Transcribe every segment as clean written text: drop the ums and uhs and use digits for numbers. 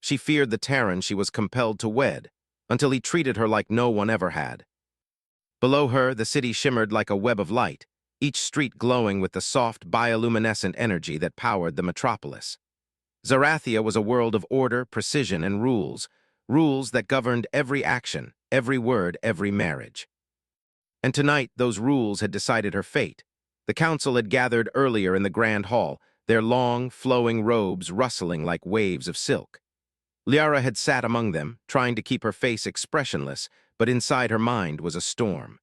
She feared the Terran she was compelled to wed, until he treated her like no one ever had. Below her, the city shimmered like a web of light, each street glowing with the soft, bioluminescent energy that powered the metropolis. Zarathia was a world of order, precision, and rules that governed every action, every word, every marriage. And tonight, those rules had decided her fate. The council had gathered earlier in the grand hall, their long, flowing robes rustling like waves of silk. Liara had sat among them, trying to keep her face expressionless, but inside her mind was a storm.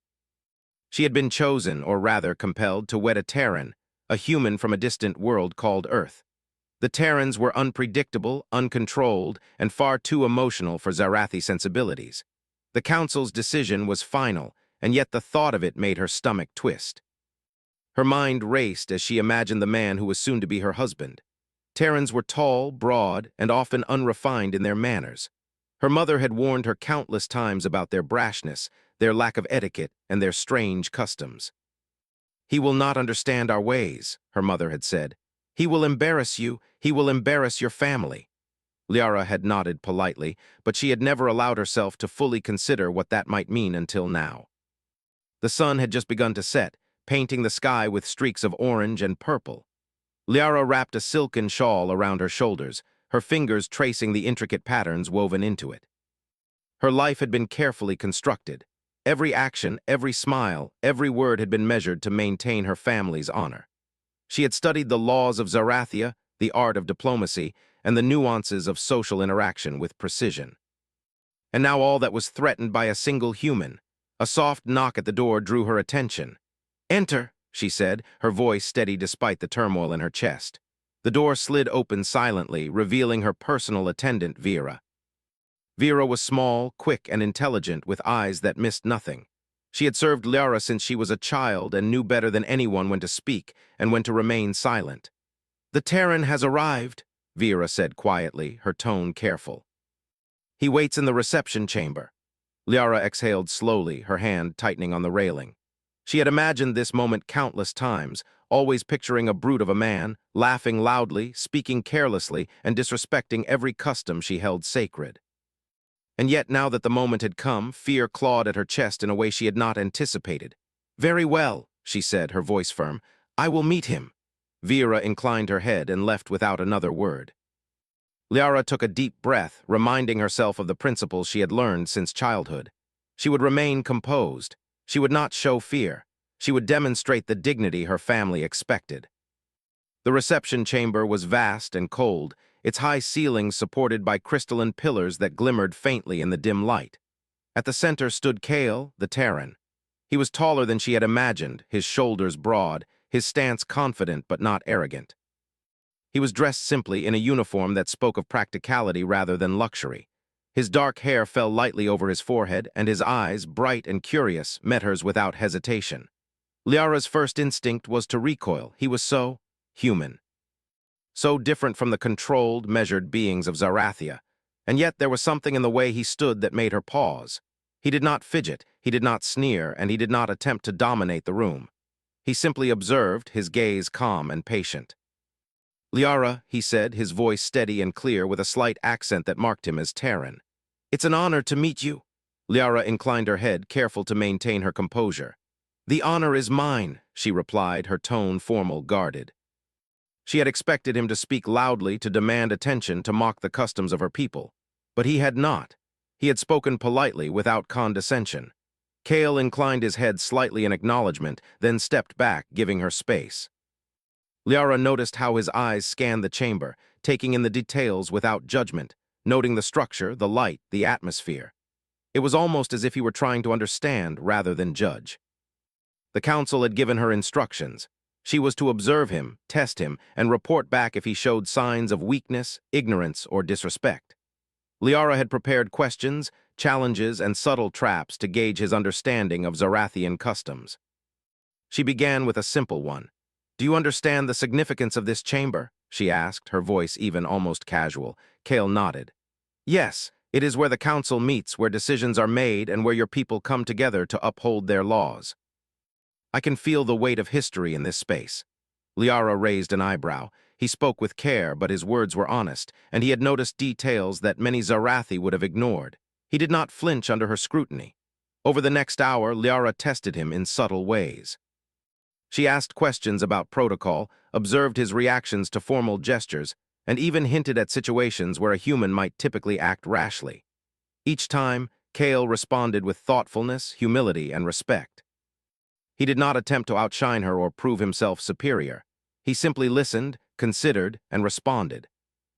She had been chosen, or rather compelled, to wed a Terran, a human from a distant world called Earth. The Terrans were unpredictable, uncontrolled, and far too emotional for Zarathi sensibilities. The council's decision was final, and yet the thought of it made her stomach twist. Her mind raced as she imagined the man who was soon to be her husband. Terrans were tall, broad, and often unrefined in their manners. Her mother had warned her countless times about their brashness, their lack of etiquette, and their strange customs. "He will not understand our ways," her mother had said. "He will embarrass you. He will embarrass your family." Liara had nodded politely, but she had never allowed herself to fully consider what that might mean until now. The sun had just begun to set, painting the sky with streaks of orange and purple. Liara wrapped a silken shawl around her shoulders, her fingers tracing the intricate patterns woven into it. Her life had been carefully constructed. Every action, every smile, every word had been measured to maintain her family's honor. She had studied the laws of Zarathia, the art of diplomacy, and the nuances of social interaction with precision. And now all that was threatened by a single human. A soft knock at the door drew her attention. "Enter," she said, her voice steady despite the turmoil in her chest. The door slid open silently, revealing her personal attendant, Vera. Vera was small, quick, and intelligent, with eyes that missed nothing. She had served Liara since she was a child and knew better than anyone when to speak and when to remain silent. "The Terran has arrived," Vera said quietly, her tone careful. "He waits in the reception chamber." Liara exhaled slowly, her hand tightening on the railing. She had imagined this moment countless times, always picturing a brute of a man, laughing loudly, speaking carelessly, and disrespecting every custom she held sacred. And yet, now that the moment had come, fear clawed at her chest in a way she had not anticipated. "Very well," she said, her voice firm. "I will meet him." Vera inclined her head and left without another word. Liara took a deep breath, reminding herself of the principles she had learned since childhood. She would remain composed. She would not show fear. She would demonstrate the dignity her family expected. The reception chamber was vast and cold, its high ceilings supported by crystalline pillars that glimmered faintly in the dim light. At the center stood Kale, the Terran. He was taller than she had imagined, his shoulders broad, his stance confident but not arrogant. He was dressed simply in a uniform that spoke of practicality rather than luxury. His dark hair fell lightly over his forehead, and his eyes, bright and curious, met hers without hesitation. Liara's first instinct was to recoil. He was so human. So different from the controlled, measured beings of Zarathia. And yet there was something in the way he stood that made her pause. He did not fidget, he did not sneer, and he did not attempt to dominate the room. He simply observed, his gaze calm and patient. "Liara," he said, his voice steady and clear with a slight accent that marked him as Terran. "It's an honor to meet you." Liara inclined her head, careful to maintain her composure. "The honor is mine," she replied, her tone formal, guarded. She had expected him to speak loudly, to demand attention, to mock the customs of her people. But he had not. He had spoken politely, without condescension. Kale inclined his head slightly in acknowledgement, then stepped back, giving her space. Liara noticed how his eyes scanned the chamber, taking in the details without judgment, noting the structure, the light, the atmosphere. It was almost as if he were trying to understand rather than judge. The council had given her instructions. She was to observe him, test him, and report back if he showed signs of weakness, ignorance, or disrespect. Liara had prepared questions, challenges, and subtle traps to gauge his understanding of Zarathian customs. She began with a simple one. "Do you understand the significance of this chamber?" she asked, her voice even almost casual. Kale nodded. "Yes, it is where the council meets, where decisions are made, and where your people come together to uphold their laws." "I can feel the weight of history in this space." Liara raised an eyebrow. He spoke with care, but his words were honest, and he had noticed details that many Zarathi would have ignored. He did not flinch under her scrutiny. Over the next hour, Liara tested him in subtle ways. She asked questions about protocol, observed his reactions to formal gestures, and even hinted at situations where a human might typically act rashly. Each time, Kale responded with thoughtfulness, humility, and respect. He did not attempt to outshine her or prove himself superior. He simply listened, considered, and responded.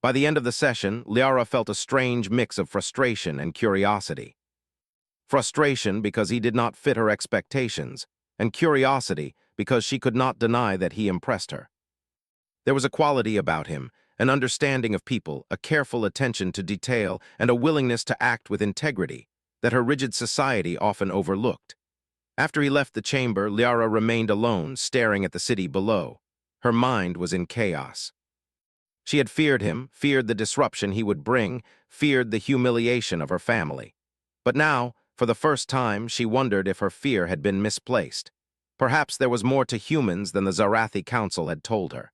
By the end of the session, Liara felt a strange mix of frustration and curiosity. Frustration because he did not fit her expectations, and curiosity because she could not deny that he impressed her. There was a quality about him, an understanding of people, a careful attention to detail, and a willingness to act with integrity that her rigid society often overlooked. After he left the chamber, Liara remained alone, staring at the city below. Her mind was in chaos. She had feared him, feared the disruption he would bring, feared the humiliation of her family. But now, for the first time, she wondered if her fear had been misplaced. Perhaps there was more to humans than the Zarathi Council had told her.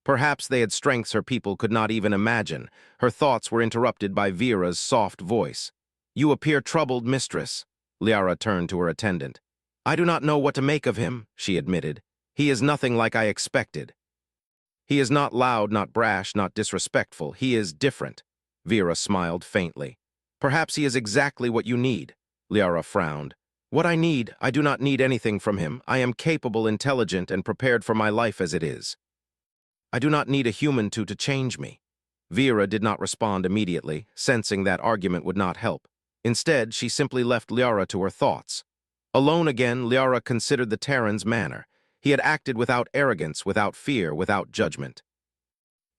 Perhaps they had strengths her people could not even imagine. Her thoughts were interrupted by Vera's soft voice. "You appear troubled, mistress." Liara turned to her attendant. "I do not know what to make of him," she admitted. "He is nothing like I expected." "He is not loud, not brash, not disrespectful. He is different." Vera smiled faintly. "Perhaps he is exactly what you need." Liara frowned. "What I need, I do not need anything from him. I am capable, intelligent, and prepared for my life as it is. I do not need a human to change me." Vera did not respond immediately, sensing that argument would not help. Instead, she simply left Liara to her thoughts. Alone again, Liara considered the Terran's manner. He had acted without arrogance, without fear, without judgment.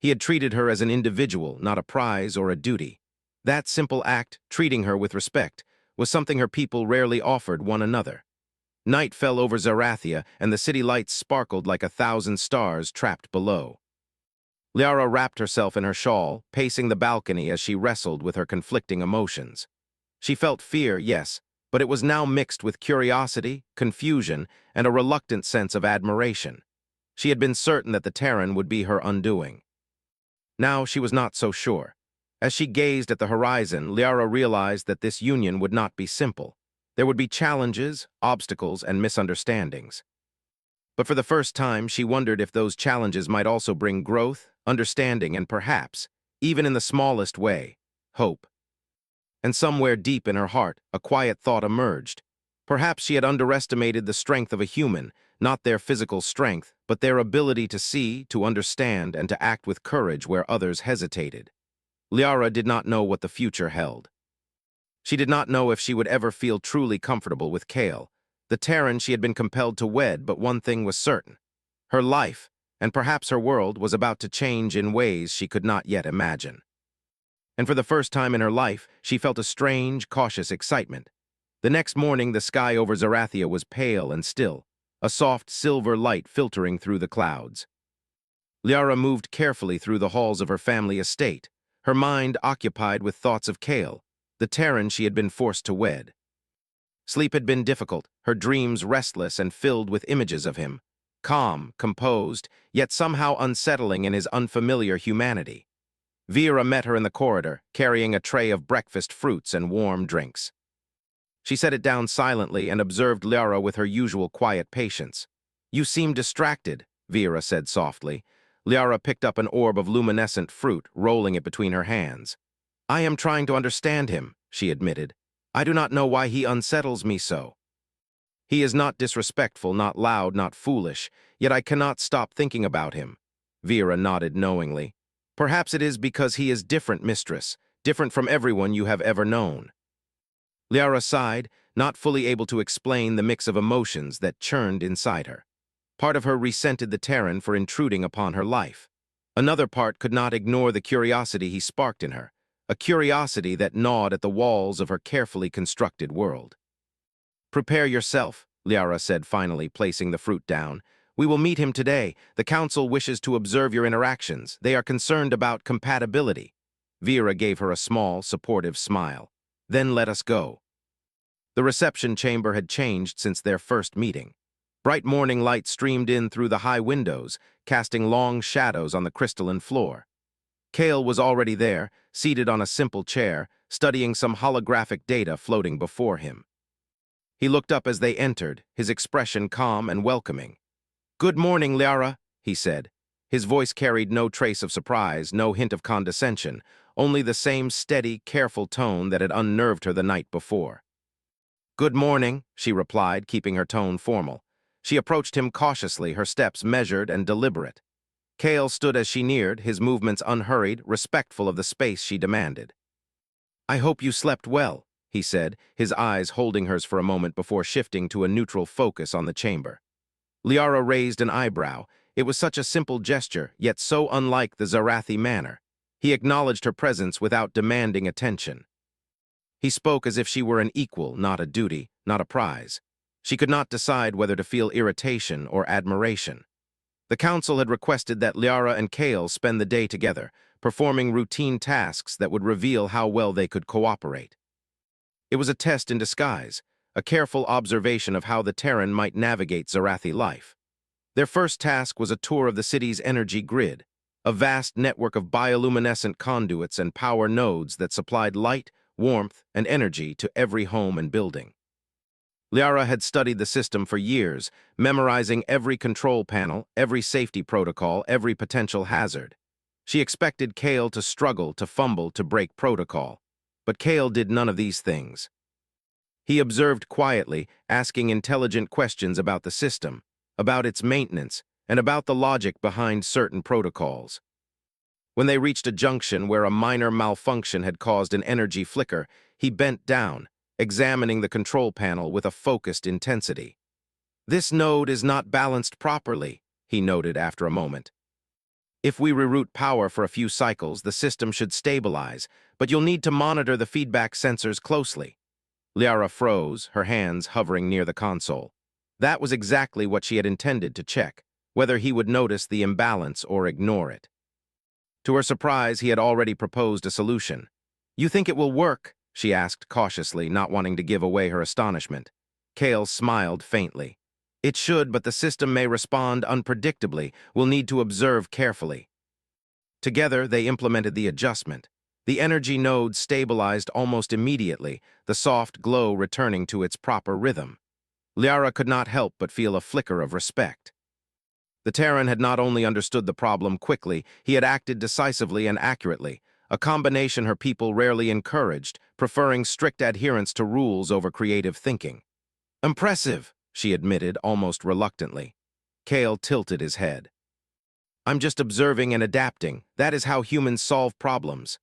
He had treated her as an individual, not a prize or a duty. That simple act, treating her with respect, was something her people rarely offered one another. Night fell over Zarathia, and the city lights sparkled like 1,000 stars trapped below. Liara wrapped herself in her shawl, pacing the balcony as she wrestled with her conflicting emotions. She felt fear, yes, but it was now mixed with curiosity, confusion, and a reluctant sense of admiration. She had been certain that the Terran would be her undoing. Now she was not so sure. As she gazed at the horizon, Liara realized that this union would not be simple. There would be challenges, obstacles, and misunderstandings. But for the first time, she wondered if those challenges might also bring growth, understanding, and perhaps, even in the smallest way, hope. And somewhere deep in her heart, a quiet thought emerged. Perhaps she had underestimated the strength of a human, not their physical strength, but their ability to see, to understand, and to act with courage where others hesitated. Liara did not know what the future held. She did not know if she would ever feel truly comfortable with Kale, the Terran she had been compelled to wed, but one thing was certain. Her life, and perhaps her world, was about to change in ways she could not yet imagine. And for the first time in her life, she felt a strange, cautious excitement. The next morning, the sky over Zarathia was pale and still, a soft silver light filtering through the clouds. Liara moved carefully through the halls of her family estate, her mind occupied with thoughts of Kale, the Terran she had been forced to wed. Sleep had been difficult, her dreams restless and filled with images of him, calm, composed, yet somehow unsettling in his unfamiliar humanity. Vera met her in the corridor, carrying a tray of breakfast fruits and warm drinks. She set it down silently and observed Liara with her usual quiet patience. "You seem distracted," Vera said softly. Liara picked up an orb of luminescent fruit, rolling it between her hands. "I am trying to understand him," she admitted. "I do not know why he unsettles me so. He is not disrespectful, not loud, not foolish, yet I cannot stop thinking about him." Vera nodded knowingly. "Perhaps it is because he is different, mistress, different from everyone you have ever known." Liara sighed, not fully able to explain the mix of emotions that churned inside her. Part of her resented the Terran for intruding upon her life. Another part could not ignore the curiosity he sparked in her, a curiosity that gnawed at the walls of her carefully constructed world. "Prepare yourself," Liara said finally, placing the fruit down. "We will meet him today. The council wishes to observe your interactions. They are concerned about compatibility." Vera gave her a small, supportive smile. "Then let us go." The reception chamber had changed since their first meeting. Bright morning light streamed in through the high windows, casting long shadows on the crystalline floor. Kale was already there, seated on a simple chair, studying some holographic data floating before him. He looked up as they entered, his expression calm and welcoming. "Good morning, Liara," he said. His voice carried no trace of surprise, no hint of condescension, only the same steady, careful tone that had unnerved her the night before. "Good morning," she replied, keeping her tone formal. She approached him cautiously, her steps measured and deliberate. Kale stood as she neared, his movements unhurried, respectful of the space she demanded. "I hope you slept well," he said, his eyes holding hers for a moment before shifting to a neutral focus on the chamber. Liara raised an eyebrow. It was such a simple gesture, yet so unlike the Zarathi manner. He acknowledged her presence without demanding attention. He spoke as if she were an equal, not a duty, not a prize. She could not decide whether to feel irritation or admiration. The council had requested that Liara and Kale spend the day together, performing routine tasks that would reveal how well they could cooperate. It was a test in disguise, a careful observation of how the Terran might navigate Zarathi life. Their first task was a tour of the city's energy grid, a vast network of bioluminescent conduits and power nodes that supplied light, warmth, and energy to every home and building. Liara had studied the system for years, memorizing every control panel, every safety protocol, every potential hazard. She expected Kale to struggle, to fumble, to break protocol. But Kale did none of these things. He observed quietly, asking intelligent questions about the system, about its maintenance, and about the logic behind certain protocols. When they reached a junction where a minor malfunction had caused an energy flicker, he bent down, examining the control panel with a focused intensity. "This node is not balanced properly," he noted after a moment. "If we reroute power for a few cycles, the system should stabilize, but you'll need to monitor the feedback sensors closely." Liara froze, her hands hovering near the console. That was exactly what she had intended to check, whether he would notice the imbalance or ignore it. To her surprise, he had already proposed a solution. "You think it will work?" she asked cautiously, not wanting to give away her astonishment. Kale smiled faintly. "It should, but the system may respond unpredictably. We'll need to observe carefully." Together, they implemented the adjustment. The energy node stabilized almost immediately, the soft glow returning to its proper rhythm. Liara could not help but feel a flicker of respect. The Terran had not only understood the problem quickly, he had acted decisively and accurately, a combination her people rarely encouraged, preferring strict adherence to rules over creative thinking. "Impressive," she admitted, almost reluctantly. Kale tilted his head. "I'm just observing and adapting. That is how humans solve problems."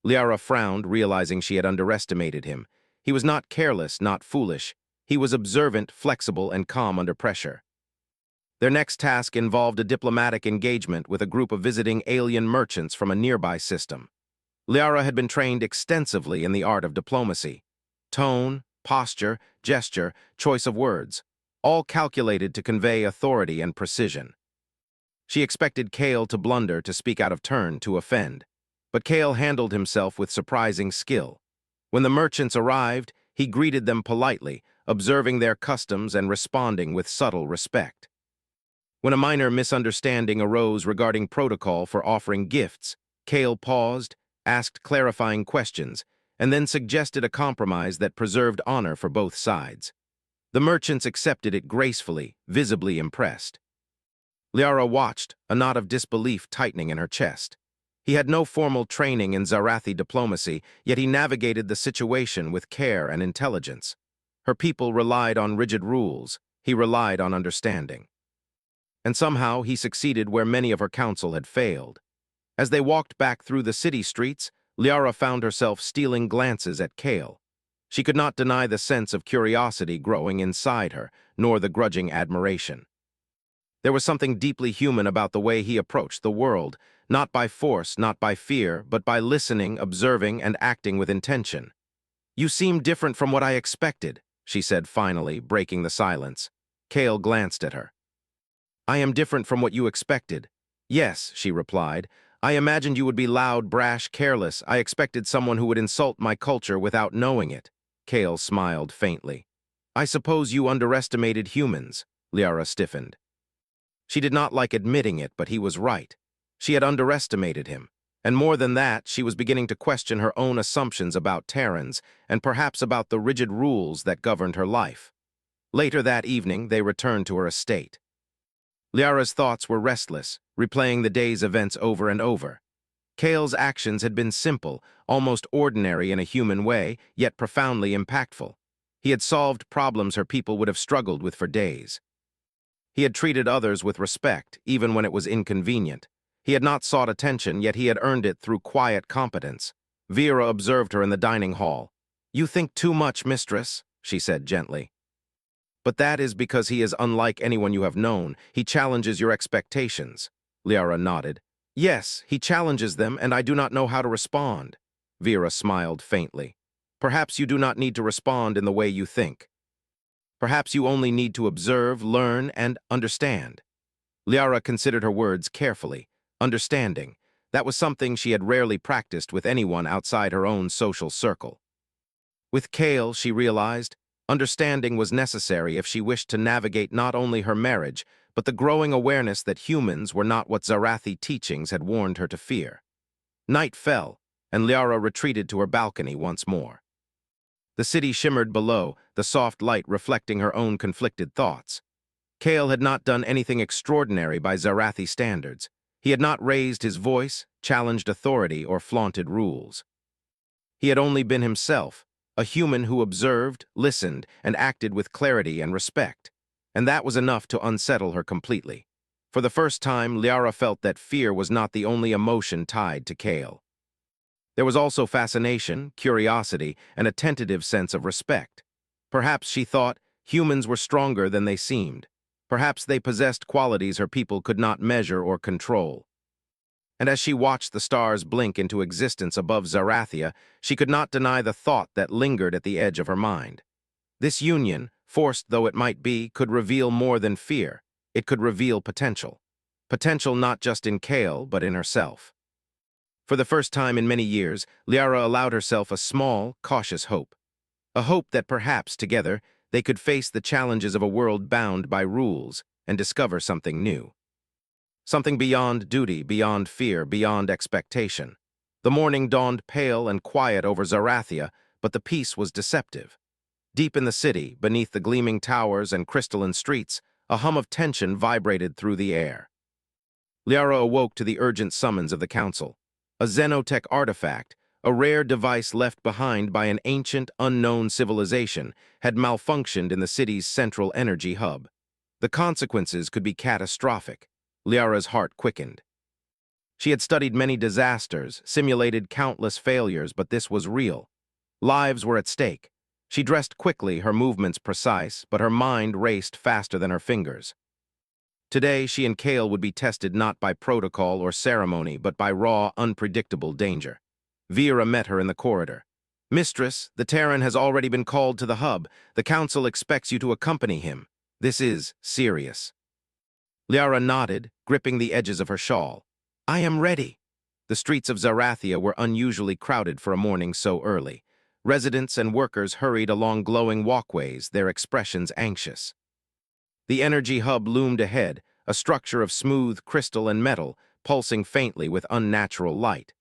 Liara frowned, realizing she had underestimated him. He was not careless, not foolish. He was observant, flexible, and calm under pressure. Their next task involved a diplomatic engagement with a group of visiting alien merchants from a nearby system. Liara had been trained extensively in the art of diplomacy. Tone, posture, gesture, choice of words, all calculated to convey authority and precision. She expected Kale to blunder, to speak out of turn, to offend. But Kale handled himself with surprising skill. When the merchants arrived, he greeted them politely, observing their customs and responding with subtle respect. When a minor misunderstanding arose regarding protocol for offering gifts, Kale paused, asked clarifying questions, and then suggested a compromise that preserved honor for both sides. The merchants accepted it gracefully, visibly impressed. Liara watched, a knot of disbelief tightening in her chest. He had no formal training in Zarathi diplomacy, yet he navigated the situation with care and intelligence. Her people relied on rigid rules. He relied on understanding. And somehow he succeeded where many of her council had failed. As they walked back through the city streets, Liara found herself stealing glances at Kale. She could not deny the sense of curiosity growing inside her, nor the grudging admiration. There was something deeply human about the way he approached the world, not by force, not by fear, but by listening, observing, and acting with intention. "You seem different from what I expected," she said finally, breaking the silence. Kale glanced at her. "I am different from what you expected." "Yes," she replied. "I imagined you would be loud, brash, careless. I expected someone who would insult my culture without knowing it." Kale smiled faintly. "I suppose you underestimated humans." Liara stiffened. She did not like admitting it, but he was right. She had underestimated him. And more than that, she was beginning to question her own assumptions about Terrans and perhaps about the rigid rules that governed her life. Later that evening, they returned to her estate. Liara's thoughts were restless, replaying the day's events over and over. Kale's actions had been simple, almost ordinary in a human way, yet profoundly impactful. He had solved problems her people would have struggled with for days. He had treated others with respect, even when it was inconvenient. He had not sought attention, yet he had earned it through quiet competence. Vera observed her in the dining hall. "You think too much, mistress," she said gently. "But that is because he is unlike anyone you have known. He challenges your expectations." Liara nodded. "Yes, he challenges them, and I do not know how to respond." Vera smiled faintly. "Perhaps you do not need to respond in the way you think. Perhaps you only need to observe, learn, and understand." Liara considered her words carefully. Understanding. That was something she had rarely practiced with anyone outside her own social circle. With Kale, she realized, understanding was necessary if she wished to navigate not only her marriage, but the growing awareness that humans were not what Zarathi teachings had warned her to fear. Night fell, and Liara retreated to her balcony once more. The city shimmered below, the soft light reflecting her own conflicted thoughts. Kale had not done anything extraordinary by Zarathi standards. He had not raised his voice, challenged authority, or flaunted rules. He had only been himself, a human who observed, listened, and acted with clarity and respect. And that was enough to unsettle her completely. For the first time, Liara felt that fear was not the only emotion tied to Kale. There was also fascination, curiosity, and a tentative sense of respect. Perhaps, she thought, humans were stronger than they seemed. Perhaps they possessed qualities her people could not measure or control. And as she watched the stars blink into existence above Zarathia, she could not deny the thought that lingered at the edge of her mind. This union, forced though it might be, could reveal more than fear. It could reveal potential. Potential not just in Kale, but in herself. For the first time in many years, Liara allowed herself a small, cautious hope. A hope that perhaps, together, they could face the challenges of a world bound by rules and discover something new. Something beyond duty, beyond fear, beyond expectation. The morning dawned pale and quiet over Zarathia, but the peace was deceptive. Deep in the city, beneath the gleaming towers and crystalline streets, a hum of tension vibrated through the air. Liara awoke to the urgent summons of the council. A xenotech artifact, a rare device left behind by an ancient, unknown civilization, had malfunctioned in the city's central energy hub. The consequences could be catastrophic. Liara's heart quickened. She had studied many disasters, simulated countless failures, but this was real. Lives were at stake. She dressed quickly, her movements precise, but her mind raced faster than her fingers. Today, she and Kale would be tested not by protocol or ceremony, but by raw, unpredictable danger. Vera met her in the corridor. "Mistress, the Terran has already been called to the hub. The council expects you to accompany him. This is serious." Liara nodded, gripping the edges of her shawl. "I am ready." The streets of Zarathia were unusually crowded for a morning so early. Residents and workers hurried along glowing walkways, their expressions anxious. The energy hub loomed ahead, a structure of smooth crystal and metal, pulsing faintly with unnatural light.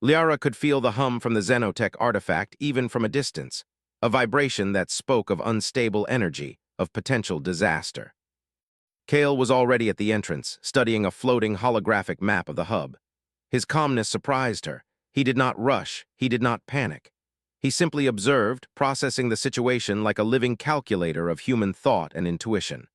Liara could feel the hum from the xenotech artifact even from a distance, a vibration that spoke of unstable energy, of potential disaster. Kale was already at the entrance, studying a floating holographic map of the hub. His calmness surprised her. He did not rush, he did not panic. He simply observed, processing the situation like a living calculator of human thought and intuition.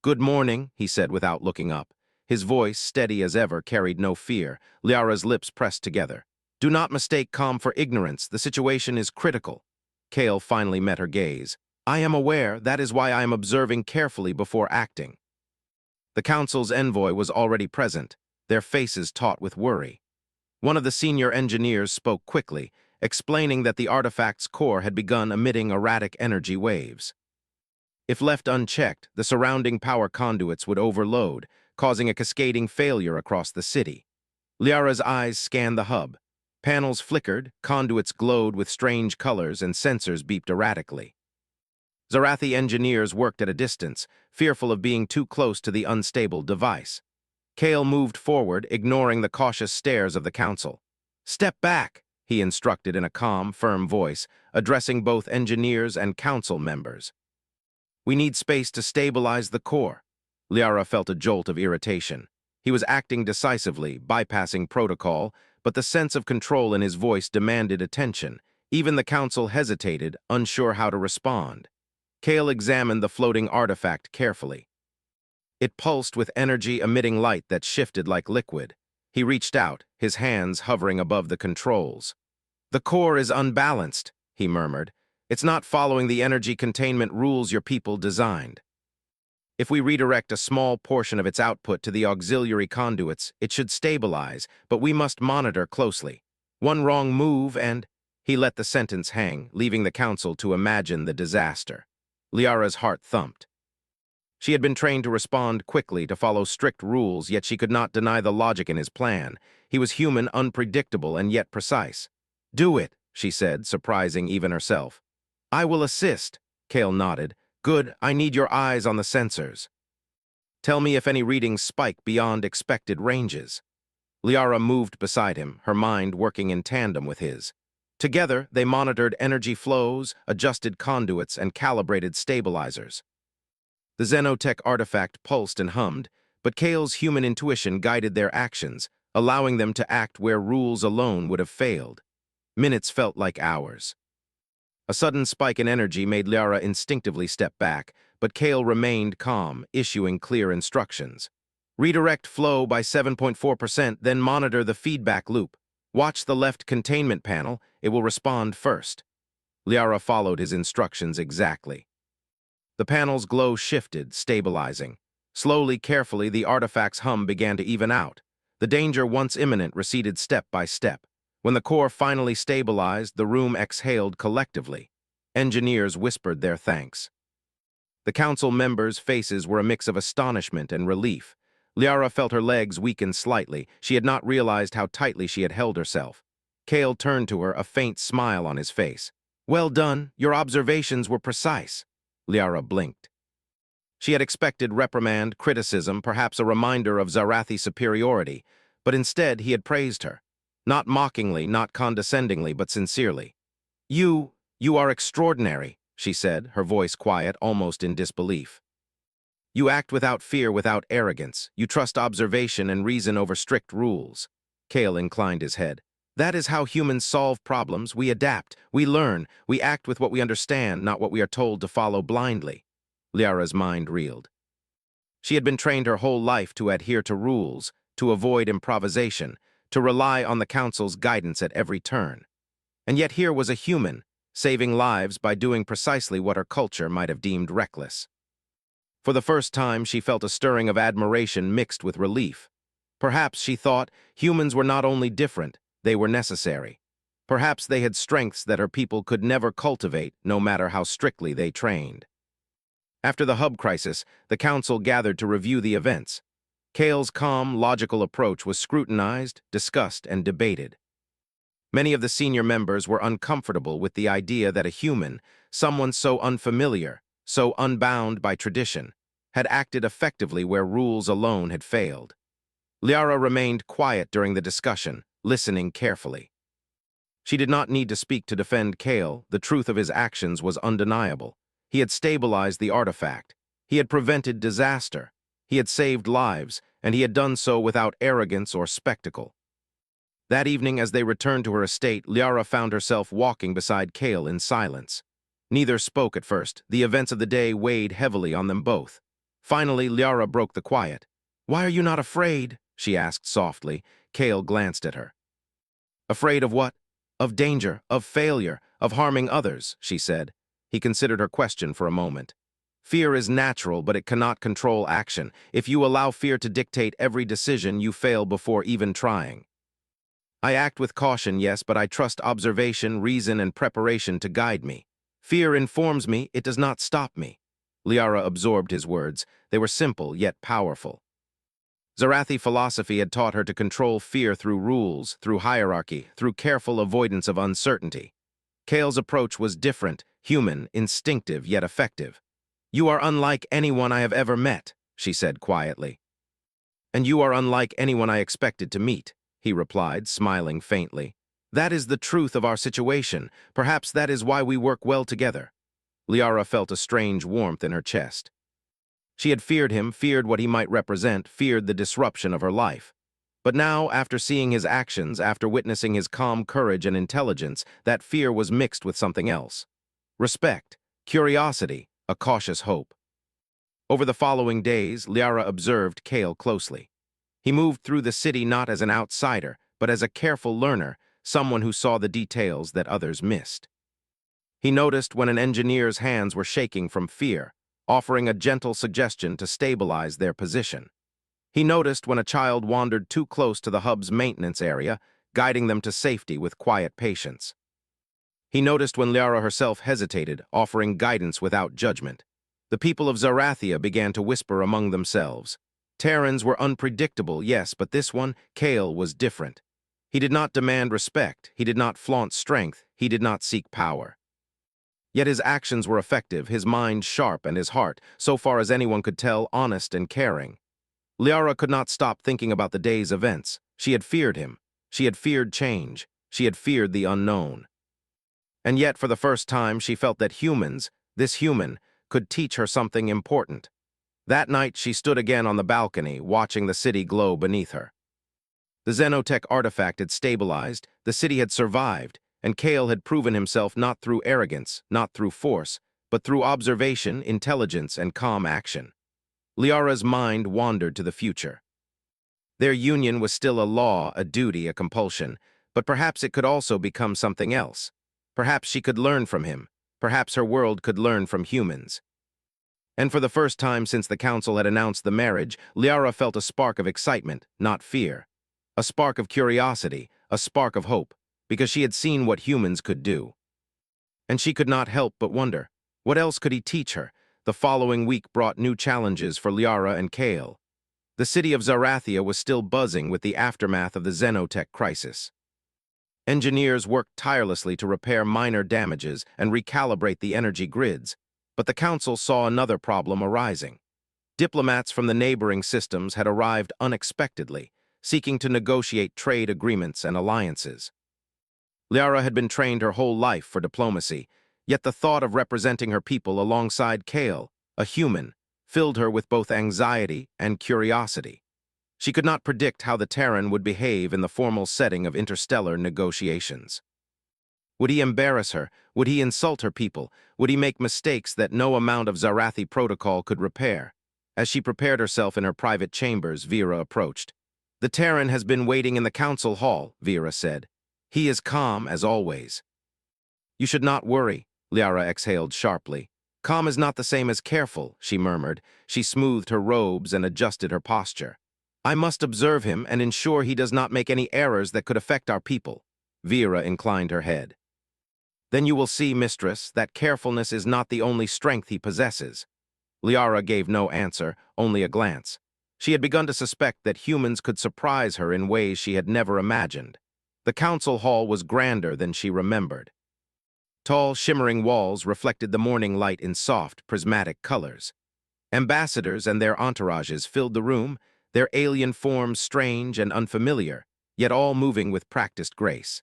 "Good morning," he said without looking up. His voice, steady as ever, carried no fear. Liara's lips pressed together. "Do not mistake calm for ignorance. The situation is critical." Kale finally met her gaze. "I am aware. That is why I am observing carefully before acting." The council's envoy was already present, their faces taut with worry. One of the senior engineers spoke quickly, explaining that the artifact's core had begun emitting erratic energy waves. If left unchecked, the surrounding power conduits would overload, causing a cascading failure across the city. Liara's eyes scanned the hub. Panels flickered, conduits glowed with strange colors, and sensors beeped erratically. Zarathi engineers worked at a distance, fearful of being too close to the unstable device. Kale moved forward, ignoring the cautious stares of the council. "Step back," he instructed in a calm, firm voice, addressing both engineers and council members. "We need space to stabilize the core." Liara felt a jolt of irritation. He was acting decisively, bypassing protocol, but the sense of control in his voice demanded attention. Even the council hesitated, unsure how to respond. Kale examined the floating artifact carefully. It pulsed with energy, emitting light that shifted like liquid. He reached out, his hands hovering above the controls. "The core is unbalanced," he murmured. "It's not following the energy containment rules your people designed. If we redirect a small portion of its output to the auxiliary conduits, it should stabilize, but we must monitor closely. One wrong move and—" He let the sentence hang, leaving the council to imagine the disaster. Liara's heart thumped. She had been trained to respond quickly, to follow strict rules, yet she could not deny the logic in his plan. He was human, unpredictable, and yet precise. "Do it," she said, surprising even herself. "I will assist," Kale nodded. "Good, I need your eyes on the sensors. Tell me if any readings spike beyond expected ranges." Liara moved beside him, her mind working in tandem with his. Together, they monitored energy flows, adjusted conduits, and calibrated stabilizers. The Xenotech artifact pulsed and hummed, but Kale's human intuition guided their actions, allowing them to act where rules alone would have failed. Minutes felt like hours. A sudden spike in energy made Liara instinctively step back, but Kale remained calm, issuing clear instructions. "Redirect flow by 7.4%, then monitor the feedback loop. Watch the left containment panel, it will respond first." Liara followed his instructions exactly. The panel's glow shifted, stabilizing. Slowly, carefully, the artifact's hum began to even out. The danger, once imminent, receded step by step. When the core finally stabilized, the room exhaled collectively. Engineers whispered their thanks. The council members' faces were a mix of astonishment and relief. Liara felt her legs weaken slightly. She had not realized how tightly she had held herself. Kale turned to her, a faint smile on his face. "Well done, your observations were precise." Liara blinked. She had expected reprimand, criticism, perhaps a reminder of Zarathi's superiority, but instead he had praised her. Not mockingly, not condescendingly, but sincerely. You are extraordinary," she said, her voice quiet, almost in disbelief. "You act without fear, without arrogance. You trust observation and reason over strict rules." Kale inclined his head. "That is how humans solve problems. We adapt, we learn, we act with what we understand, not what we are told to follow blindly." Liara's mind reeled. She had been trained her whole life to adhere to rules, to avoid improvisation, to rely on the council's guidance at every turn. And yet here was a human, saving lives by doing precisely what her culture might have deemed reckless. For the first time, she felt a stirring of admiration mixed with relief. Perhaps, she thought, humans were not only different, they were necessary. Perhaps they had strengths that her people could never cultivate, no matter how strictly they trained. After the hub crisis, the council gathered to review the events. Kale's calm, logical approach was scrutinized, discussed, and debated. Many of the senior members were uncomfortable with the idea that a human, someone so unfamiliar, so unbound by tradition, had acted effectively where rules alone had failed. Liara remained quiet during the discussion, listening carefully. She did not need to speak to defend Kale. The truth of his actions was undeniable. He had stabilized the artifact. He had prevented disaster. He had saved lives, and he had done so without arrogance or spectacle. That evening, as they returned to her estate, Liara found herself walking beside Kale in silence. Neither spoke at first. The events of the day weighed heavily on them both. Finally, Liara broke the quiet. "Why are you not afraid?" she asked softly. Kale glanced at her. "Afraid of what?" "Of danger, of failure, of harming others," she said. He considered her question for a moment. "Fear is natural, but it cannot control action. If you allow fear to dictate every decision, you fail before even trying. I act with caution, yes, but I trust observation, reason, and preparation to guide me. Fear informs me, it does not stop me." Liara absorbed his words. They were simple, yet powerful. Zarathi philosophy had taught her to control fear through rules, through hierarchy, through careful avoidance of uncertainty. Kale's approach was different, human, instinctive, yet effective. "You are unlike anyone I have ever met," she said quietly. "And you are unlike anyone I expected to meet," he replied, smiling faintly. "That is the truth of our situation. Perhaps that is why we work well together." Liara felt a strange warmth in her chest. She had feared him, feared what he might represent, feared the disruption of her life. But now, after seeing his actions, after witnessing his calm courage and intelligence, that fear was mixed with something else. Respect, curiosity, a cautious hope. Over the following days, Liara observed Kale closely. He moved through the city not as an outsider, but as a careful learner, someone who saw the details that others missed. He noticed when an engineer's hands were shaking from fear, offering a gentle suggestion to stabilize their position. He noticed when a child wandered too close to the hub's maintenance area, guiding them to safety with quiet patience. He noticed when Liara herself hesitated, offering guidance without judgment. The people of Zarathia began to whisper among themselves. Terrans were unpredictable, yes, but this one, Kale, was different. He did not demand respect, he did not flaunt strength, he did not seek power. Yet his actions were effective, his mind sharp, and his heart, so far as anyone could tell, honest and caring. Liara could not stop thinking about the day's events. She had feared him. She had feared change. She had feared the unknown. And yet, for the first time, she felt that humans, this human, could teach her something important. That night, she stood again on the balcony, watching the city glow beneath her. The Xenotech artifact had stabilized, the city had survived, and Kale had proven himself not through arrogance, not through force, but through observation, intelligence, and calm action. Liara's mind wandered to the future. Their union was still a law, a duty, a compulsion, but perhaps it could also become something else. Perhaps she could learn from him. Perhaps her world could learn from humans. And for the first time since the council had announced the marriage, Liara felt a spark of excitement, not fear. A spark of curiosity, a spark of hope, because she had seen what humans could do. And she could not help but wonder, what else could he teach her? The following week brought new challenges for Liara and Kale. The city of Zarathia was still buzzing with the aftermath of the Xenotech crisis. Engineers worked tirelessly to repair minor damages and recalibrate the energy grids, but the council saw another problem arising. Diplomats from the neighboring systems had arrived unexpectedly, seeking to negotiate trade agreements and alliances. Liara had been trained her whole life for diplomacy, yet the thought of representing her people alongside Kale, a human, filled her with both anxiety and curiosity. She could not predict how the Terran would behave in the formal setting of interstellar negotiations. Would he embarrass her? Would he insult her people? Would he make mistakes that no amount of Zarathi protocol could repair? As she prepared herself in her private chambers, Vera approached. "The Terran has been waiting in the council hall," Vera said. "He is calm as always." "You should not worry," Liara exhaled sharply. "Calm is not the same as careful," she murmured. She smoothed her robes and adjusted her posture. "I must observe him and ensure he does not make any errors that could affect our people." Vera inclined her head. "Then you will see, mistress, that carefulness is not the only strength he possesses." Liara gave no answer, only a glance. She had begun to suspect that humans could surprise her in ways she had never imagined. The council hall was grander than she remembered. Tall, shimmering walls reflected the morning light in soft, prismatic colors. Ambassadors and their entourages filled the room, their alien forms strange and unfamiliar, yet all moving with practiced grace.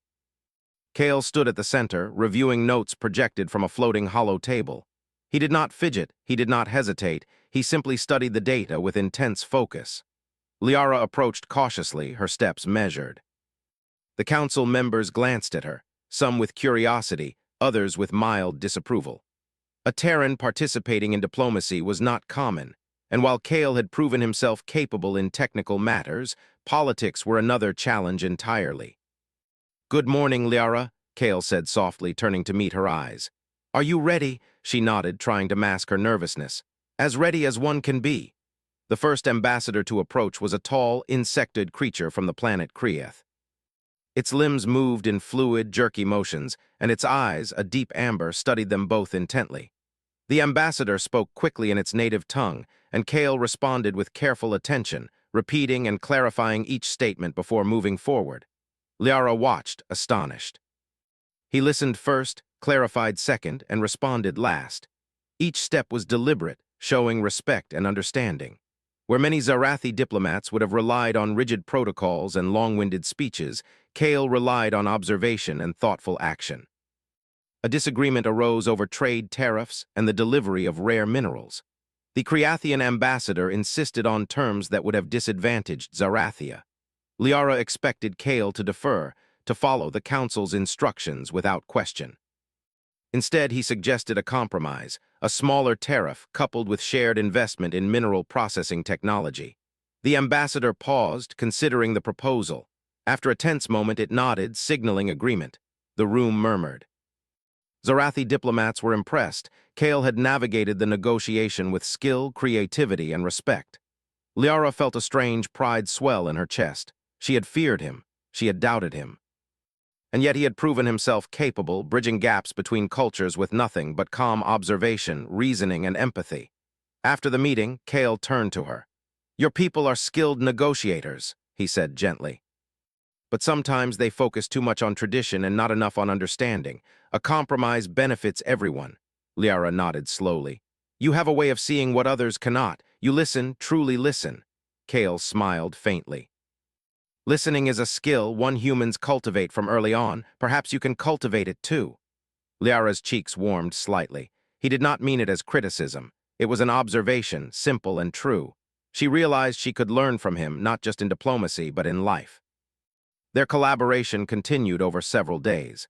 Kale stood at the center, reviewing notes projected from a floating hollow table. He did not fidget, he did not hesitate, he simply studied the data with intense focus. Liara approached cautiously, her steps measured. The council members glanced at her, some with curiosity, others with mild disapproval. A Terran participating in diplomacy was not common, and while Kale had proven himself capable in technical matters, politics were another challenge entirely. "Good morning, Liara," Kale said softly, turning to meet her eyes. "Are you ready?" She nodded, trying to mask her nervousness. "As ready as one can be." The first ambassador to approach was a tall, insectoid creature from the planet Krieth. Its limbs moved in fluid, jerky motions, and its eyes, a deep amber, studied them both intently. The ambassador spoke quickly in its native tongue, and Kale responded with careful attention, repeating and clarifying each statement before moving forward. Liara watched, astonished. He listened first, clarified second, and responded last. Each step was deliberate, showing respect and understanding. Where many Zarathi diplomats would have relied on rigid protocols and long-winded speeches, Kale relied on observation and thoughtful action. A disagreement arose over trade tariffs and the delivery of rare minerals. The Creathian ambassador insisted on terms that would have disadvantaged Zarathia. Liara expected Kale to defer, to follow the council's instructions without question. Instead, he suggested a compromise, a smaller tariff coupled with shared investment in mineral processing technology. The ambassador paused, considering the proposal. After a tense moment, it nodded, signaling agreement. The room murmured. Zarathi diplomats were impressed. Kale had navigated the negotiation with skill, creativity, and respect. Liara felt a strange pride swell in her chest. She had feared him. She had doubted him. And yet he had proven himself capable, bridging gaps between cultures with nothing but calm observation, reasoning, and empathy. After the meeting, Kale turned to her. "Your people are skilled negotiators," he said gently. "But sometimes they focus too much on tradition and not enough on understanding. A compromise benefits everyone." Liara nodded slowly. "You have a way of seeing what others cannot. You listen, truly listen." Kale smiled faintly. "Listening is a skill one humans cultivate from early on. Perhaps you can cultivate it too." Liara's cheeks warmed slightly. He did not mean it as criticism. It was an observation, simple and true. She realized she could learn from him, not just in diplomacy, but in life. Their collaboration continued over several days.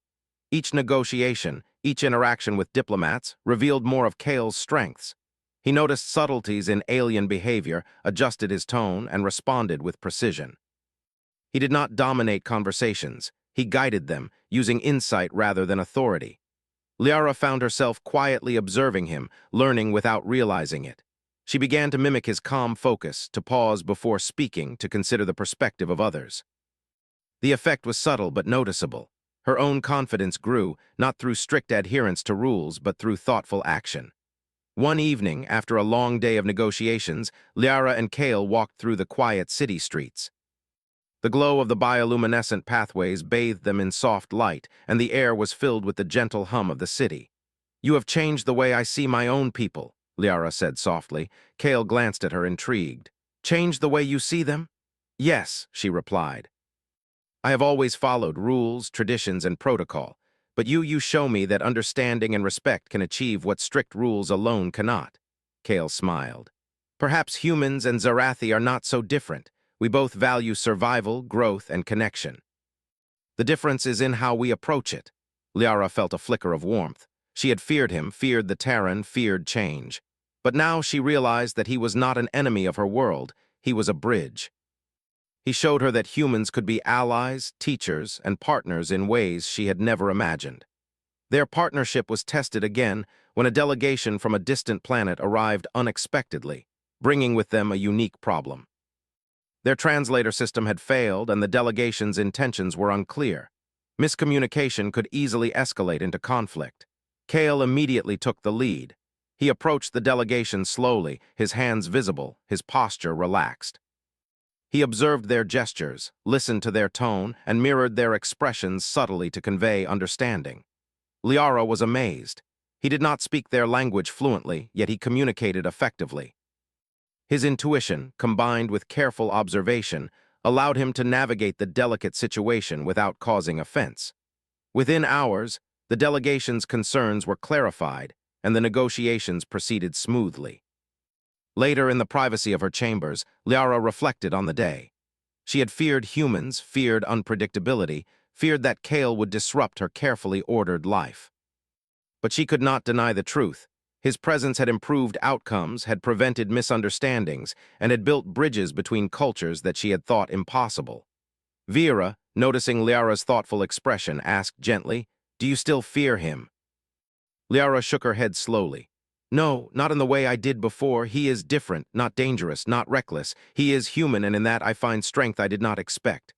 Each negotiation, each interaction with diplomats, revealed more of Kale's strengths. He noticed subtleties in alien behavior, adjusted his tone, and responded with precision. He did not dominate conversations. He guided them, using insight rather than authority. Liara found herself quietly observing him, learning without realizing it. She began to mimic his calm focus, to pause before speaking, to consider the perspective of others. The effect was subtle but noticeable. Her own confidence grew, not through strict adherence to rules, but through thoughtful action. One evening, after a long day of negotiations, Liara and Kale walked through the quiet city streets. The glow of the bioluminescent pathways bathed them in soft light, and the air was filled with the gentle hum of the city. "You have changed the way I see my own people," Liara said softly. Kale glanced at her, intrigued. "Changed the way you see them?" "Yes," she replied. "I have always followed rules, traditions, and protocol, but you show me that understanding and respect can achieve what strict rules alone cannot." Kale smiled. "Perhaps humans and Zarathi are not so different. We both value survival, growth, and connection. The difference is in how we approach it." Liara felt a flicker of warmth. She had feared him, feared the Terran, feared change. But now she realized that he was not an enemy of her world. He was a bridge. He showed her that humans could be allies, teachers, and partners in ways she had never imagined. Their partnership was tested again when a delegation from a distant planet arrived unexpectedly, bringing with them a unique problem. Their translator system had failed, and the delegation's intentions were unclear. Miscommunication could easily escalate into conflict. Kale immediately took the lead. He approached the delegation slowly, his hands visible, his posture relaxed. He observed their gestures, listened to their tone, and mirrored their expressions subtly to convey understanding. Liara was amazed. He did not speak their language fluently, yet he communicated effectively. His intuition, combined with careful observation, allowed him to navigate the delicate situation without causing offense. Within hours, the delegation's concerns were clarified, and the negotiations proceeded smoothly. Later, in the privacy of her chambers, Liara reflected on the day. She had feared humans, feared unpredictability, feared that Kale would disrupt her carefully ordered life. But she could not deny the truth. His presence had improved outcomes, had prevented misunderstandings, and had built bridges between cultures that she had thought impossible. Vera, noticing Liara's thoughtful expression, asked gently, "Do you still fear him?" Liara shook her head slowly. "No, not in the way I did before. He is different, not dangerous, not reckless. He is human, and in that I find strength I did not expect."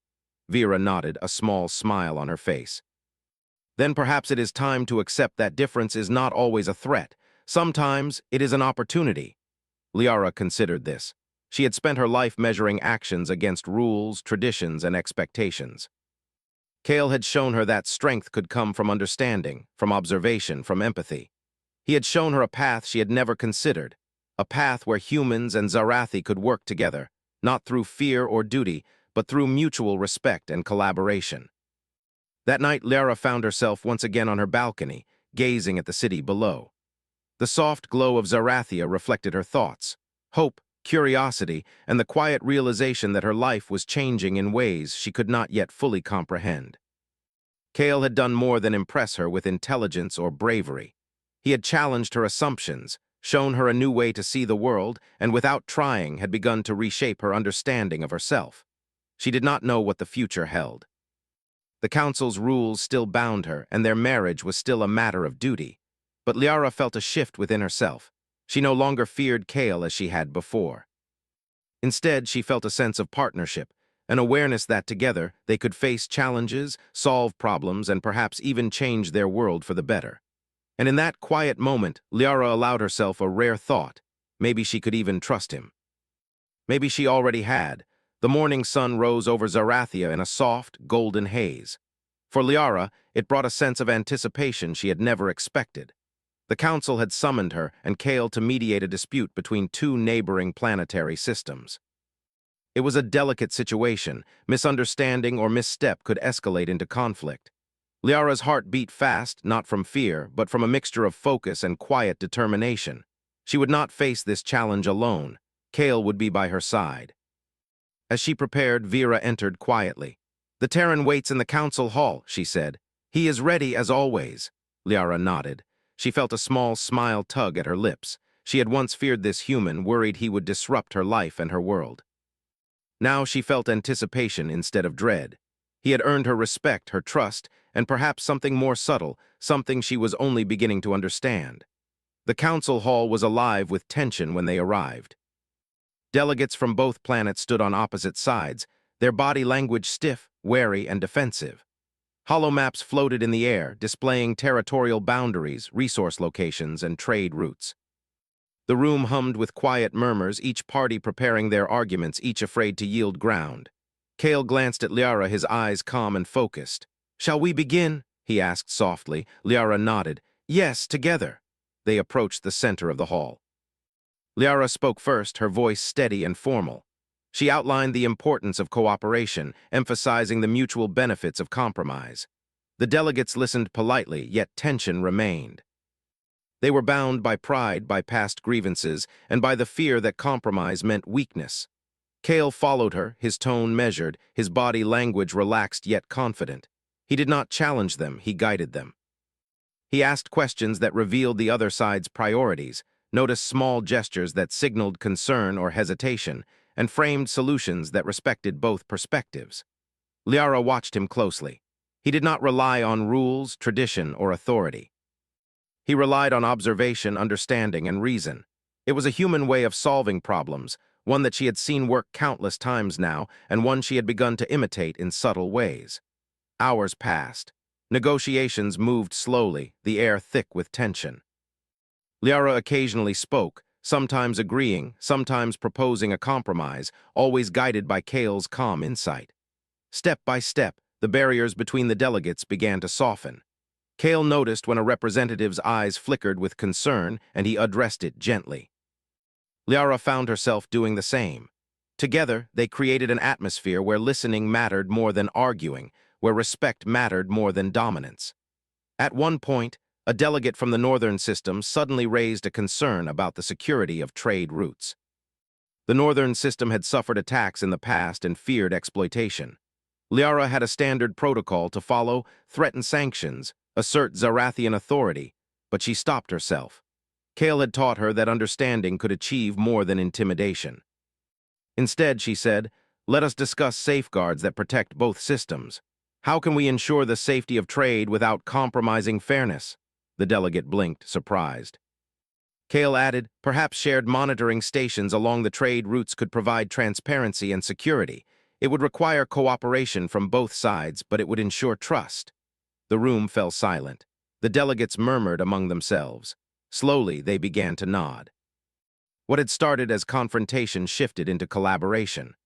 Vera nodded, a small smile on her face. "Then perhaps it is time to accept that difference is not always a threat. Sometimes it is an opportunity." Liara considered this. She had spent her life measuring actions against rules, traditions, and expectations. Kale had shown her that strength could come from understanding, from observation, from empathy. He had shown her a path she had never considered, a path where humans and Zarathi could work together, not through fear or duty, but through mutual respect and collaboration. That night, Liara found herself once again on her balcony, gazing at the city below. The soft glow of Zarathia reflected her thoughts, hope, curiosity, and the quiet realization that her life was changing in ways she could not yet fully comprehend. Kale had done more than impress her with intelligence or bravery. He had challenged her assumptions, shown her a new way to see the world, and without trying had begun to reshape her understanding of herself. She did not know what the future held. The council's rules still bound her, and their marriage was still a matter of duty. But Liara felt a shift within herself. She no longer feared Kale as she had before. Instead, she felt a sense of partnership, an awareness that together they could face challenges, solve problems, and perhaps even change their world for the better. And in that quiet moment, Liara allowed herself a rare thought. Maybe she could even trust him. Maybe she already had. The morning sun rose over Zarathia in a soft, golden haze. For Liara, it brought a sense of anticipation she had never expected. The council had summoned her and Kale to mediate a dispute between two neighboring planetary systems. It was a delicate situation. Misunderstanding or misstep could escalate into conflict. Liara's heart beat fast, not from fear, but from a mixture of focus and quiet determination. She would not face this challenge alone. Kale would be by her side. As she prepared, Vera entered quietly. "The Terran waits in the council hall," she said. "He is ready as always." Liara nodded. She felt a small smile tug at her lips. She had once feared this human, worried he would disrupt her life and her world. Now she felt anticipation instead of dread. He had earned her respect, her trust, and perhaps something more subtle, something she was only beginning to understand. The council hall was alive with tension when they arrived. Delegates from both planets stood on opposite sides, their body language stiff, wary, and defensive. Holomaps floated in the air, displaying territorial boundaries, resource locations, and trade routes. The room hummed with quiet murmurs, each party preparing their arguments, each afraid to yield ground. Kale glanced at Liara, his eyes calm and focused. "Shall we begin?" he asked softly. Liara nodded. "Yes, together." They approached the center of the hall. Liara spoke first, her voice steady and formal. She outlined the importance of cooperation, emphasizing the mutual benefits of compromise. The delegates listened politely, yet tension remained. They were bound by pride, by past grievances, and by the fear that compromise meant weakness. Kale followed her, his tone measured, his body language relaxed yet confident. He did not challenge them, he guided them. He asked questions that revealed the other side's priorities, noticed small gestures that signaled concern or hesitation, and framed solutions that respected both perspectives. Liara watched him closely. He did not rely on rules, tradition, or authority. He relied on observation, understanding, and reason. It was a human way of solving problems, one that she had seen work countless times now, and one she had begun to imitate in subtle ways. Hours passed. Negotiations moved slowly, the air thick with tension. Liara occasionally spoke, sometimes agreeing, sometimes proposing a compromise, always guided by Kale's calm insight. Step by step, the barriers between the delegates began to soften. Kale noticed when a representative's eyes flickered with concern, and he addressed it gently. Liara found herself doing the same. Together, they created an atmosphere where listening mattered more than arguing, where respect mattered more than dominance. At one point, a delegate from the northern system suddenly raised a concern about the security of trade routes. The northern system had suffered attacks in the past and feared exploitation. Liara had a standard protocol to follow, threaten sanctions, assert Zarathian authority, but she stopped herself. Kale had taught her that understanding could achieve more than intimidation. Instead, she said, "Let us discuss safeguards that protect both systems. How can we ensure the safety of trade without compromising fairness?" The delegate blinked, surprised. Kale added, "Perhaps shared monitoring stations along the trade routes could provide transparency and security. It would require cooperation from both sides, but it would ensure trust." The room fell silent. The delegates murmured among themselves. Slowly, they began to nod. What had started as confrontation shifted into collaboration.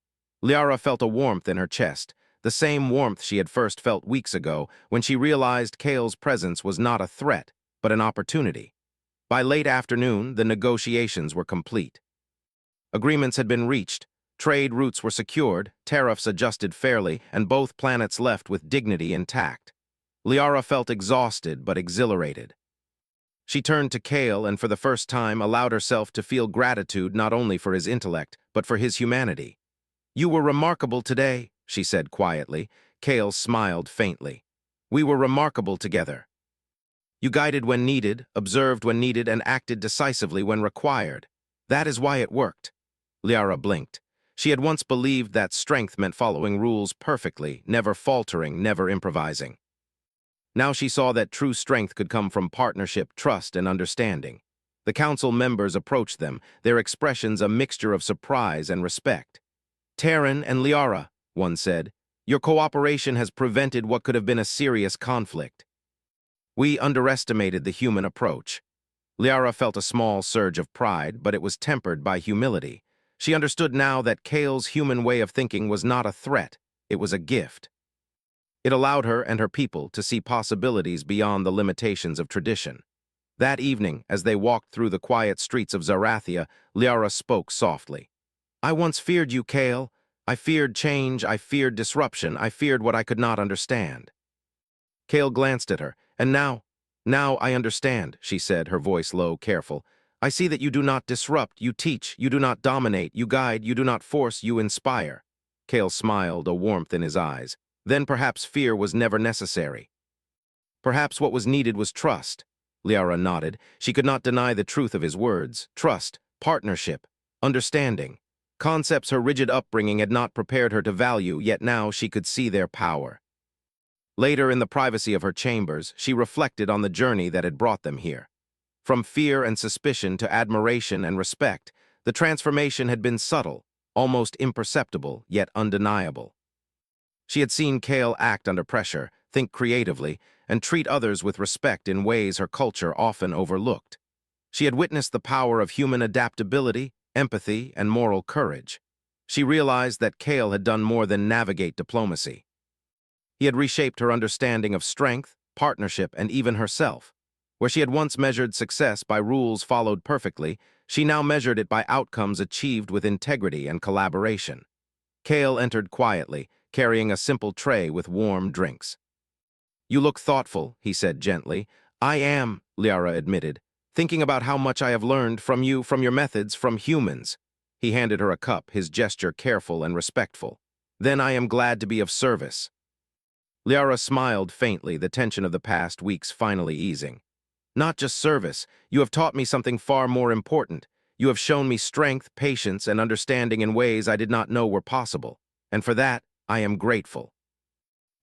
Liara felt a warmth in her chest, the same warmth she had first felt weeks ago when she realized Kale's presence was not a threat, but an opportunity. By late afternoon, the negotiations were complete. Agreements had been reached, trade routes were secured, tariffs adjusted fairly, and both planets left with dignity intact. Liara felt exhausted but exhilarated. She turned to Kale and for the first time allowed herself to feel gratitude not only for his intellect, but for his humanity. "You were remarkable today," she said quietly. Kale smiled faintly. "We were remarkable together. You guided when needed, observed when needed, and acted decisively when required. That is why it worked." Liara blinked. She had once believed that strength meant following rules perfectly, never faltering, never improvising. Now she saw that true strength could come from partnership, trust, and understanding. The council members approached them, their expressions a mixture of surprise and respect. "Terran and Liara," one said, "your cooperation has prevented what could have been a serious conflict." "We underestimated the human approach." Liara felt a small surge of pride, but it was tempered by humility. She understood now that Kale's human way of thinking was not a threat, it was a gift. It allowed her and her people to see possibilities beyond the limitations of tradition. That evening, as they walked through the quiet streets of Zarathia, Liara spoke softly. "I once feared you, Kale. I feared change, I feared disruption, I feared what I could not understand." Kale glanced at her, and now I understand," she said, her voice low, careful. "I see that you do not disrupt, you teach, you do not dominate, you guide, you do not force, you inspire." Kale smiled, a warmth in his eyes. "Then perhaps fear was never necessary. Perhaps what was needed was trust." Liara nodded. She could not deny the truth of his words. Trust, partnership, understanding. Concepts her rigid upbringing had not prepared her to value, yet now she could see their power. Later, in the privacy of her chambers, she reflected on the journey that had brought them here. From fear and suspicion to admiration and respect, the transformation had been subtle, almost imperceptible, yet undeniable. She had seen Kale act under pressure, think creatively, and treat others with respect in ways her culture often overlooked. She had witnessed the power of human adaptability, empathy, and moral courage. She realized that Kale had done more than navigate diplomacy. He had reshaped her understanding of strength, partnership, and even herself. Where she had once measured success by rules followed perfectly, she now measured it by outcomes achieved with integrity and collaboration. Kale entered quietly, carrying a simple tray with warm drinks. "You look thoughtful," he said gently. "I am," Liara admitted, "thinking about how much I have learned from you, from your methods, from humans." He handed her a cup, his gesture careful and respectful. "Then I am glad to be of service." Liara smiled faintly, the tension of the past weeks finally easing. "Not just service, you have taught me something far more important. You have shown me strength, patience, and understanding in ways I did not know were possible. And for that, I am grateful."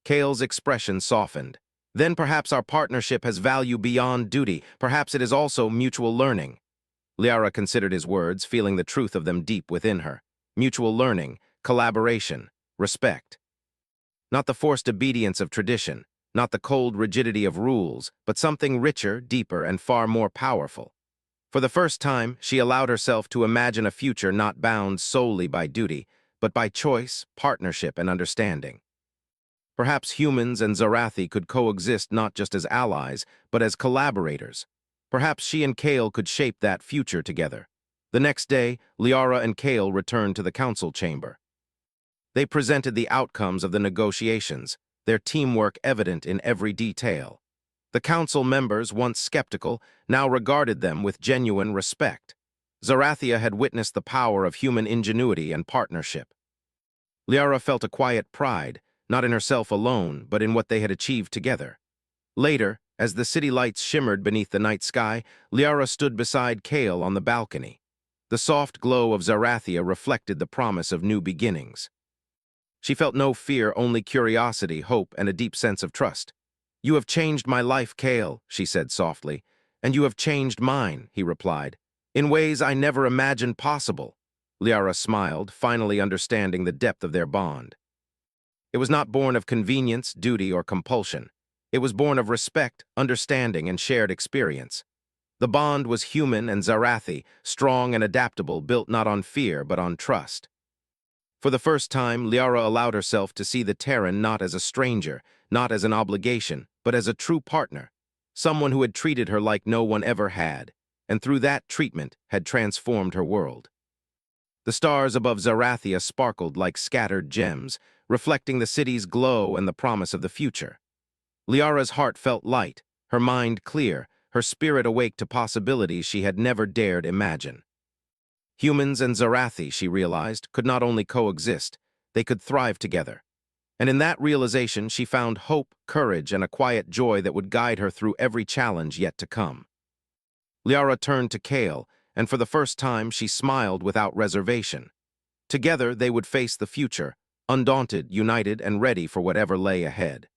Kale's expression softened. "Then perhaps our partnership has value beyond duty. Perhaps it is also mutual learning." Liara considered his words, feeling the truth of them deep within her. Mutual learning, collaboration, respect. Not the forced obedience of tradition, not the cold rigidity of rules, but something richer, deeper, and far more powerful. For the first time, she allowed herself to imagine a future not bound solely by duty, but by choice, partnership, and understanding. Perhaps humans and Zarathi could coexist not just as allies, but as collaborators. Perhaps she and Kale could shape that future together. The next day, Liara and Kale returned to the council chamber. They presented the outcomes of the negotiations, their teamwork evident in every detail. The council members, once skeptical, now regarded them with genuine respect. Zarathia had witnessed the power of human ingenuity and partnership. Liara felt a quiet pride, not in herself alone, but in what they had achieved together. Later, as the city lights shimmered beneath the night sky, Liara stood beside Kale on the balcony. The soft glow of Zarathia reflected the promise of new beginnings. She felt no fear, only curiosity, hope, and a deep sense of trust. "You have changed my life, Kale," she said softly. "And you have changed mine," he replied, "in ways I never imagined possible." Liara smiled, finally understanding the depth of their bond. It was not born of convenience, duty, or compulsion. It was born of respect, understanding, and shared experience. The bond was human and Zarathi, strong and adaptable, built not on fear but on trust. For the first time, Liara allowed herself to see the Terran not as a stranger, not as an obligation, but as a true partner, someone who had treated her like no one ever had, and through that treatment had transformed her world. The stars above Zarathia sparkled like scattered gems, reflecting the city's glow and the promise of the future. Liara's heart felt light, her mind clear, her spirit awake to possibilities she had never dared imagine. Humans and Zarathi, she realized, could not only coexist, they could thrive together. And in that realization, she found hope, courage, and a quiet joy that would guide her through every challenge yet to come. Liara turned to Kale, and for the first time she smiled without reservation. Together they would face the future, undaunted, united, and ready for whatever lay ahead.